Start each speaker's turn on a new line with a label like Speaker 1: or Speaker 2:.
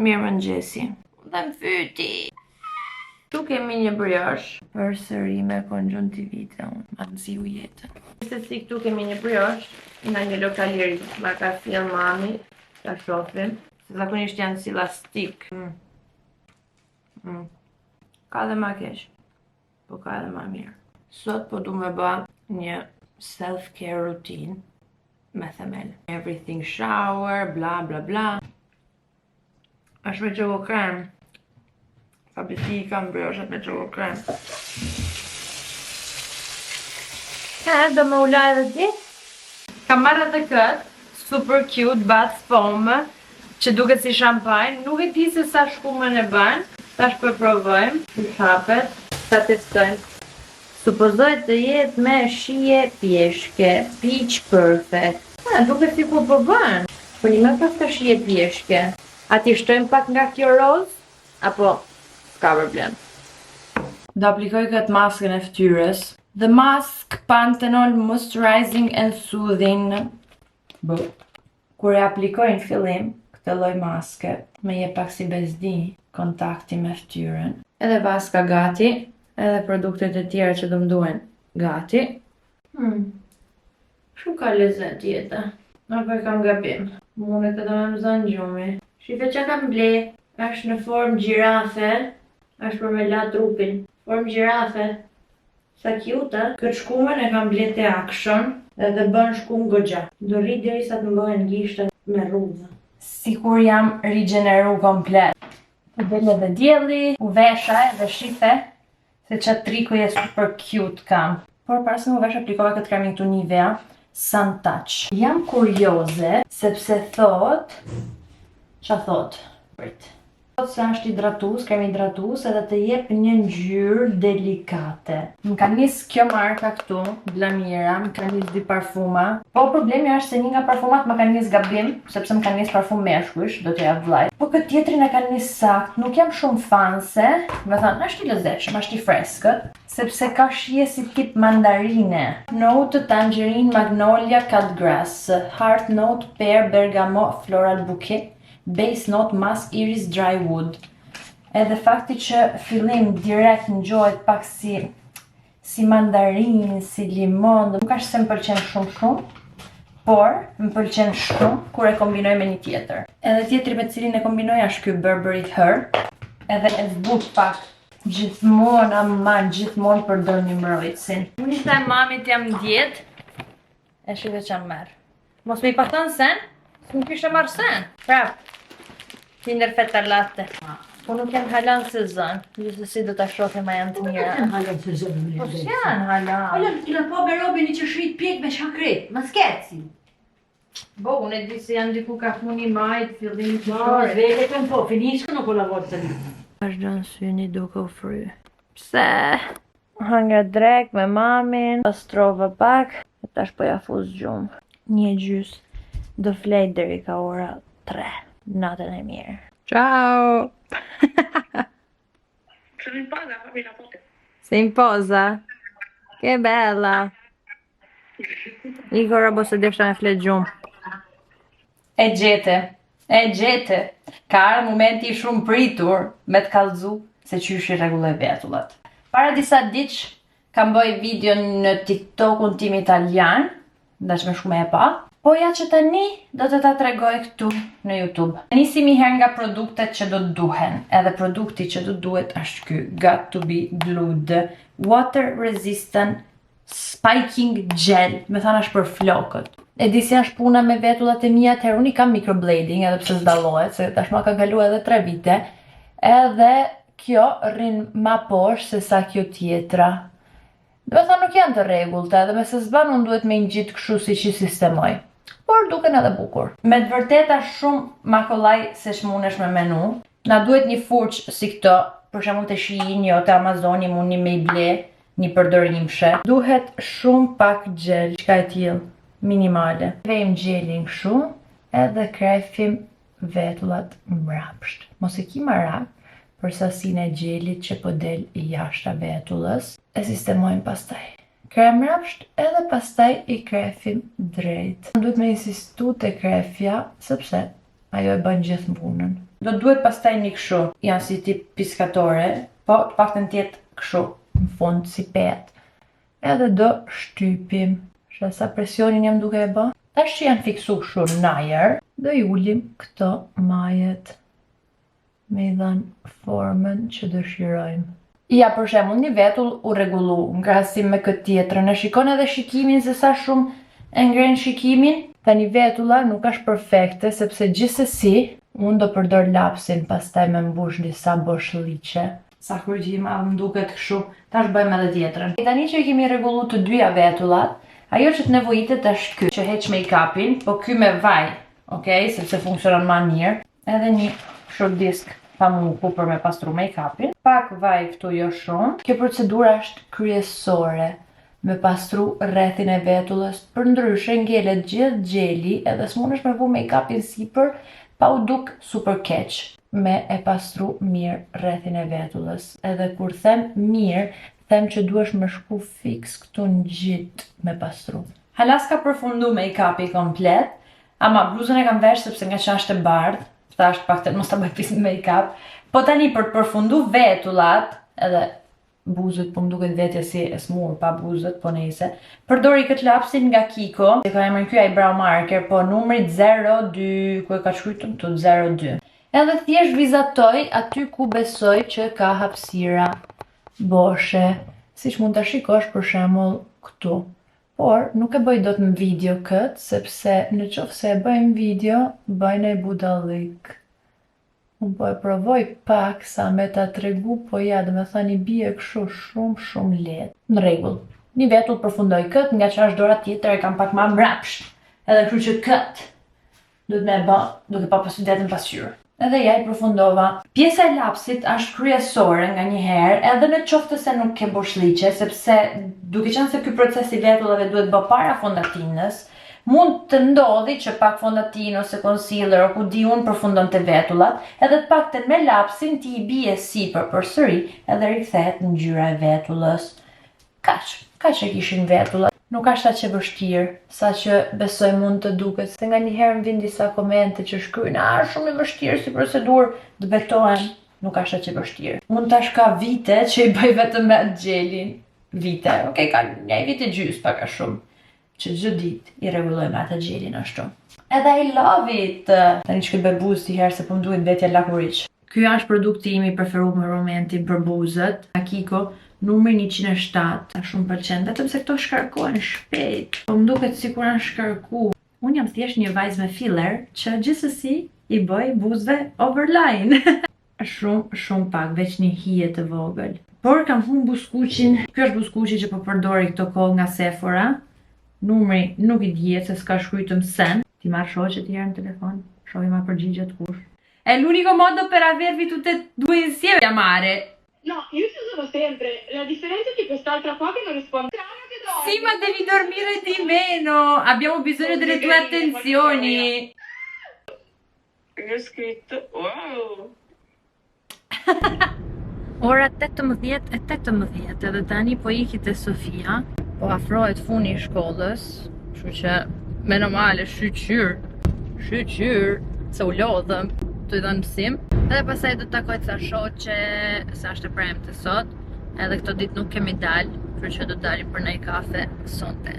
Speaker 1: mirë mëngjesi. Dhe më fyti. Tu kemi një brioche. Përsëri me konjuntivite, ma nëziu jetën. Se si këtu kemi një brioche, nga një lokaliri, ma ka fill mami, ta shofim. Se zakonisht janë si lastik. Ka dhe ma keq, po ka dhe ma mirë. Sot po du me ba një self-care routine me themel. Everything shower, bla bla bla. Ashtë me çoco krem. Fabisi I kam brioche me çoco krem. Do me ula edhe ti? Kam marrë edhe këtë super cute bath foam që duket si shampajn. Nuk e di se sa shkumën e bën. Tash po e provojmë. Të hapet, ta testojmë. Supozoj të jetë me shije pjeshke, peach perfect. Duket si ku po bën. Po një me pas të shije pjeshke. A ti shtojmë pak nga kjo roz? Apo s'ka problem. Do aplikoj këtë maskën e fytyrës. The Mask Panthenol Moisturizing and Soothing. Kur e aplikoj në fillim këtë lloj maske, me jep pak si bezdi kontakti me fytyrën. Edhe maska gati, edhe produktet e tjera që do më duhen gati. Shumë ka lezet jeta. Apo e kam gabim. Mundet edhe me më zënë gjumi. Shife që kam ble, është në formë gjirafe, është për me la trupin. Formë gjirafe. Sa cute, këtë shkumën e kam ble te Action, edhe bën shkumë goxha. Do rri deri sa të mbohen gishtat me rruzë. Sikur jam rigeneru komplet. U del edhe dielli, u vesha edhe shife, se qatë trikuj e super cute kam. Por para se mu vesh aplikova këtë kremin këtu Nivea Sun Touch. Jam kurioze, sepse thot... Qa thot? Thot se është hidratus, krem hidratus, edhe të jep një ngjyrë delikate. Më ka nis kjo marka këtu, Blamira, më ka nis 2 parfuma. Po problemi është se një nga parfumat më ka nis gabim, sepse më ka nis parfum meshkush, do të jap vllajt. Po këtë tjetrin e ka nis sakt, nuk jam shumë fanse, me thënë, është I lezetshëm, është I freskët, sepse ka shije si tip mandarine. Note tangerine, magnolia, cutgrass, heart note, pear, bergamot, floral bouquet. Base note, musk, iris, dry wood. Edhe fakti që fillim direkt ngjohet pak si mandarin, si limon, nuk është se më pëlqen shumë, por më pëlqen shumë kur e kombinoj me një tjetër. Edhe tjetri me cilin e kombinoj është ky Burberry Her, edhe e zbut pak. Gjithmonë përdor një mbrojtësin. Unë I them mamit jam dietë, e shive që merr. Mos me I pa thënë sen, s'më kishe marrë sen. Prap. Tinder feta latte. Po nuk janë halan sezon. Gjithsesi do ta shohim ma janë të mira.
Speaker 2: Halan sezon.
Speaker 1: Po s'janë halan.
Speaker 2: Halan t'la po me robin I që shrit pjek me shakret. Ma skeci.
Speaker 1: Bo, unë e di se janë diku ka funi majt, fillim të
Speaker 2: No,
Speaker 1: shore.
Speaker 2: zveletën po, finishkë nuk o lavor të një.
Speaker 1: Vazhdo në syni duke u fry. Pse? Hanga drek me mamin, pastrova pak, e tash po ja fuz gjumë. Një gjys. Do flej deri ka ora 3. Natën e mirë. Ciao!
Speaker 3: Se mi paga, famiglia pote.
Speaker 1: Sei in posa? Che bella! Igor apo se desha me flet gjumë. E gjete. Ka ardhur momenti I shumë pritur me të kallëzu se qysh I rregulloj vetullat. Para disa ditësh kam bëj video në TikTokun tim italian, ndashme shumë e pa. Po ja që tani do të ta tregoj këtu në YouTube. Nisim I herë nga produktet që do të duhen. Edhe produkti që do duhet është ky Got to be glued Water Resistant Spiking Gel. Me thënë është për flokët. E di si është puna me vetullat e mia, atëherë unë I kam microblading edhe pse s'dallohet, se tashma ka kaluar edhe 3 vite. Edhe kjo rrin ma poshtë se sa kjo tjetra. Do të thënë nuk janë të rregullta, edhe me se s'ban unë duhet me ngjit kështu siç I sistemoj. Por duken edhe bukur. Me të vërteta shumë ma kollaj se ç'munesh me menu. Na duhet një furçë si këto, për shembull të Shein ose Amazoni mundi me I ble një përdorimshe. Duhet shumë pak gjel, çka e tillë, minimale. Vejmë gjelin kështu, edhe krefim vetullat mbrapsht. Mos e ki marak për sasinë e gjelit që po del I jashta vetullës. E sistemojmë pastaj. Krem mbrapsht edhe pastaj I krefim drejt. Duhet me insistu te krefja, sepse ajo e bën gjithë punën. Do duhet pastaj një kështu, janë si tip piskatore, po të paktën tjetë kështu, në fund si pet. Edhe do shtypim. Shë sa presionin jam duke e bë. Tash që janë fiksu kështu në ajër, do i ullim këto majet me i dhanë formën që dëshirojmë. Ja, për shembull, një vetull u rregullu në krahasim me këtë tjetrën. E shikon edhe shikimin se sa shumë e ngren shikimin. Tani vetulla nuk është perfekte sepse gjithsesi unë do përdor lapsin pastaj me mbush disa boshllliqe. Sa kërgjim më duket kështu. Tash bëjmë edhe tjetrën. Tani që i kemi rregullu të dyja vetullat, ajo që të nevojitet është ky, që heq make-upin, po ky me vaj, okay, sepse funksionon më mirë. Edhe një kështu disk pamuku për me pastru make-upin. Pak vaj këtu jo shumë. Kjo procedura është kryesore me pastru rrethin e vetullës, për ndryshe ngelet gjithë gjeli edhe s'mundesh me vu make-upin sipër pa u duk super keq me e pastru mirë rrethin e vetullës. Edhe kur them mirë, them që duhesh me shku fix këtu në gjithë me pastru. Hala s'ka përfundu make-upi komplet, ama bluzën e kam vesh sepse nga që është e bardhë, thasht pak të mos ta bëj pis make-up, po tani për të përfundu vetullat, edhe buzët, po më duket vetja si e smur pa buzët, po nejse. Përdori këtë lapsin nga Kiko, e ka emrin ky eyebrow marker, po numrit 02, ku e ka shkruajtur këtu 02. Edhe thjesht vizatoj aty ku besoj që ka hapësira boshe, siç mund ta shikosh për shembull këtu. Por nuk e bëj dot në video këtë, sepse në qoftë se e bëj në video, bëj në budallik. Unë po e provoj pak sa me ta tregu, po ja, dhe me thani bie kështu shumë lehtë. Në rregull. Një vetull përfundoj këtë, nga që është dora tjetër e kam pak ma mrapsht. Edhe kështu që këtë duhet me e bë duke pa possibilitetin pasqyrë. Edhe ja i përfundova. Pjesa e lapsit është kryesore nga një herë, edhe në qoftë se nuk ke boshllliqe, sepse duke qenë se ky proces i vetullave duhet bë para fondatinës, mund të ndodhi që pak fondatinë ose concealer o ku di unë përfundon të vetullat, edhe të pakten me lapsin ti i bie sipër përsëri edhe rikthehet në ngjyra e vetullës. Kaq e kishin vetullat. Nuk është aq e vështirë, sa që besoj mund të duket, se nga një herë më vin disa komente që shkruajnë, shumë e vështirë si procedurë, të betohem, nuk është aq e vështirë. Unë tash ka vite që i bëj vetëm me atë gjelin. Vite, okay, ka një vit e gjys pak a shumë. Që çdo ditë i rregulloj me atë gjelin ashtu. Edhe I love it! Tani që këtë bëj buzë si herë se po më duhet vetja lakuriq. Ky është produkti im I preferuar me romantin për buzët. Kiko, numri 107. Ta shumë pëlqen, vetëm se këto shkarkohen shpejt. Po më duket sikur janë shkarku. Unë jam thjesht një vajzë me filler që gjithsesi I bëj buzëve overline. Shumë pak, veç një hije të vogël. Por kam humb buskuqin. Ky është buskuqi që po përdori këto kohë nga Sephora. Numri nuk I dihet se s'ka shkruajtur sen. Ti marr shoqet të herë në telefon, shohi ma përgjigjet kush. È l'unico modo per avervi tutte e due insieme chiamare.
Speaker 3: No, io ci sono sempre. La differenza è che quest'altra qua che non risponde.
Speaker 1: Sì, ma devi dormire di meno. Abbiamo bisogno delle tue attenzioni.
Speaker 3: Io ho scritto, wow.
Speaker 1: Ora 18:18 edhe tani po iki te Sofia. Po afrohet funi I shkollës, kështu që me normale shqyr, se u lodhëm të I dhënë mësim. Edhe pasaj do të takoj të shoqe, se është e premte sot, edhe këto ditë nuk kemi dalë, kështu që do dalim për një kafe sonte.